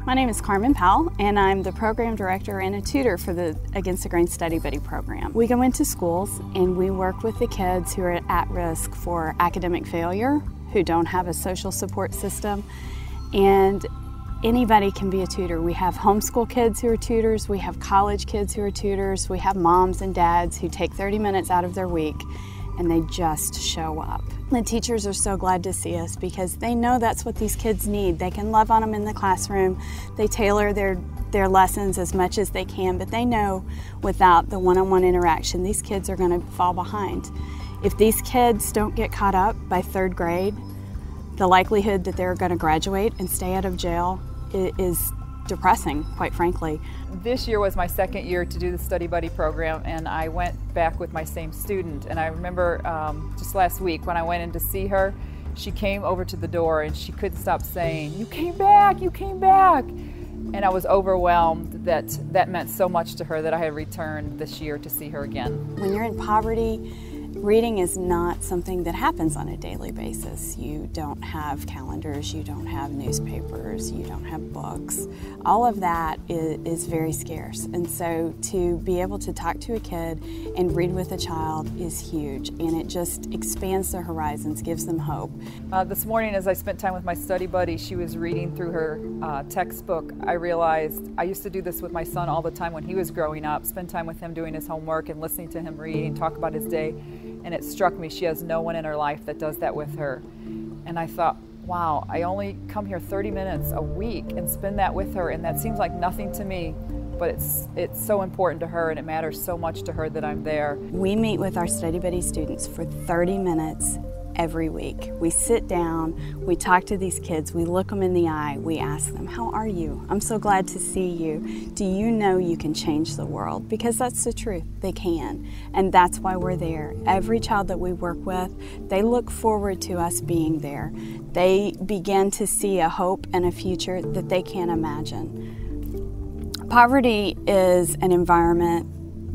My name is Carmen Powell, and I'm the program director and a tutor for the Against the Grain Study Buddy program. We go into schools and we work with the kids who are at risk for academic failure, who don't have a social support system, and anybody can be a tutor. We have homeschool kids who are tutors, we have college kids who are tutors, we have moms and dads who take 30 minutes out of their week and they just show up. The teachers are so glad to see us because they know that's what these kids need. They can love on them in the classroom, they tailor their lessons as much as they can, but they know without the one-on-one interaction, these kids are going to fall behind. If these kids don't get caught up by 3rd grade, the likelihood that they're going to graduate and stay out of jail is depressing, quite frankly. This year was my 2nd year to do the Study Buddy program, and I went back with my same student. And I remember just last week when I went in to see her, she came over to the door and she couldn't stop saying, "You came back, you came back." And I was overwhelmed that that meant so much to her that I had returned this year to see her again. When you're in poverty, reading is not something that happens on a daily basis. You don't have calendars, you don't have newspapers, you don't have books. All of that is very scarce. And so to be able to talk to a kid and read with a child is huge, and it just expands their horizons, gives them hope. This morning as I spent time with my study buddy, she was reading through her textbook. I realized I used to do this with my son all the time when he was growing up, spend time with him doing his homework and listening to him read and talk about his day. And it struck me, she has no one in her life that does that with her. And I thought, wow, I only come here 30 minutes a week and spend that with her, and that seems like nothing to me, but it's so important to her and it matters so much to her that I'm there. We meet with our Study Buddy students for 30 minutes every week. We sit down, we talk to these kids, we look them in the eye, we ask them, "How are you? I'm so glad to see you. Do you know you can change the world?" Because that's the truth, they can. And that's why we're there. Every child that we work with, they look forward to us being there. They begin to see a hope and a future that they can't imagine. Poverty is an environment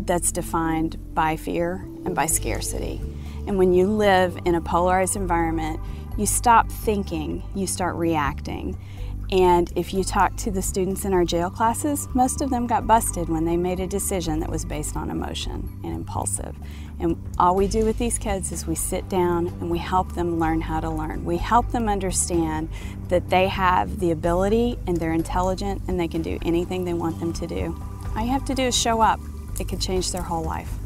that's defined by fear and by scarcity. And when you live in a polarized environment, you stop thinking, you start reacting. And if you talk to the students in our jail classes, most of them got busted when they made a decision that was based on emotion and impulsive. And all we do with these kids is we sit down and we help them learn how to learn. We help them understand that they have the ability and they're intelligent and they can do anything they want them to do. All you have to do is show up. It could change their whole life.